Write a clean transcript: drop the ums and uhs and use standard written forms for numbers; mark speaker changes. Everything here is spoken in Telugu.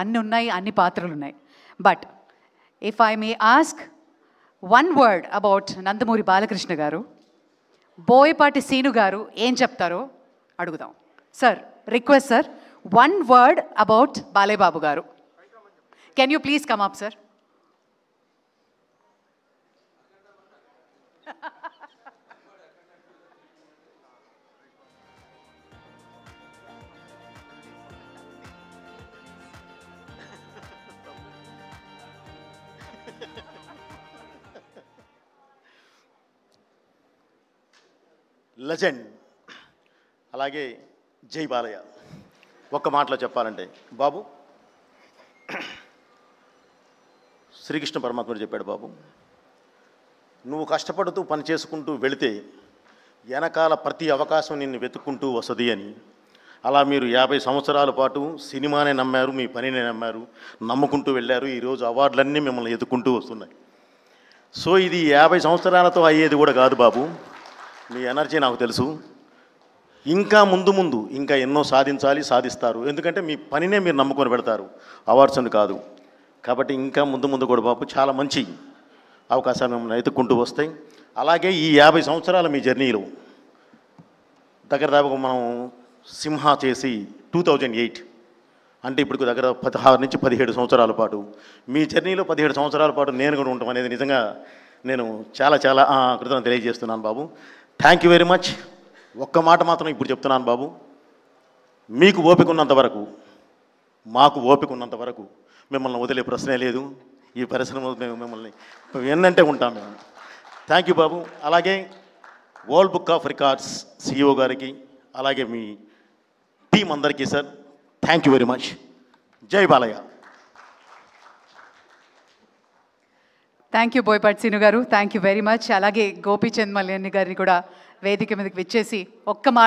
Speaker 1: అన్ని ఉన్నాయి, అన్ని పాత్రలు ఉన్నాయి. But if I may ask one word about Nandamuri Balakrishna garu, Boyapati Seenu garu ఏం చెప్తారో అడుగుదాం. Sir, request sir, one word about Balebabu garu. Can you please come up sir?
Speaker 2: Legend. అలాగే జై బాలయ్య. ఒక్క మాటలో చెప్పాలంటే బాబు, శ్రీకృష్ణ పరమాత్ముడు చెప్పాడు, బాబు నువ్వు కష్టపడుతూ పని చేసుకుంటూ వెళితే వెనకాల ప్రతి అవకాశం నిన్ను వెతుక్కుంటూ వస్తుంది అని. అలా మీరు 50 సంవత్సరాల పాటు సినిమానే నమ్మారు, మీ పనినే నమ్మారు, నమ్ముకుంటూ వెళ్ళారు. ఈరోజు అవార్డులన్నీ మిమ్మల్ని ఎత్తుకుంటూ వస్తున్నాయి. సో ఇది 50 సంవత్సరాలతో అయ్యేది కూడా కాదు బాబు. మీ ఎనర్జీ నాకు తెలుసు. ఇంకా ముందు ముందు ఇంకా ఎన్నో సాధించాలి, సాధిస్తారు. ఎందుకంటే మీ పనినే మీరు నమ్ముకొని పెడతారు, అవార్డ్స్ అని కాదు. కాబట్టి ఇంకా ముందు ముందు కూడా బాబు చాలా మంచి అవకాశాలు మిమ్మల్ని ఎత్తుక్కుంటూ వస్తాయి. అలాగే ఈ 50 సంవత్సరాల మీ జర్నీలో దగ్గర దాకా మనం సింహ చేసి 2008 అంటే ఇప్పుడు దగ్గర 16 నుంచి 17 సంవత్సరాల పాటు మీ జర్నీలో 17 సంవత్సరాల పాటు నేను కూడా ఉంటాం అనేది నిజంగా నేను చాలా చాలా కృతజ్ఞతలు తెలియజేస్తున్నాను బాబు. Thank you very much. ఒక్క మాట మాత్రం ఇప్పుడు చెప్తున్నాను బాబు, మీకు ఓపిక ఉన్నంత వరకు, మాకు ఓపిక ఉన్నంత వరకు మిమ్మల్ని వదిలే ప్రశ్నే లేదు. ఈ పరిశ్రమలో మేము మిమ్మల్ని ఎన్నంటే ఉంటాం మేము. థ్యాంక్ యూ బాబు. అలాగే world book of records CEO గారికి, అలాగే మీ టీం అందరికీ sir, thank you very much. జై Balayya.
Speaker 1: Thank you Boyapati Seenu garu, thank you very much. అలాగే గోపీచంద్ మల్యాణి గారిని కూడా వేదిక మీదకి విచ్చేసి ఒక్క మాట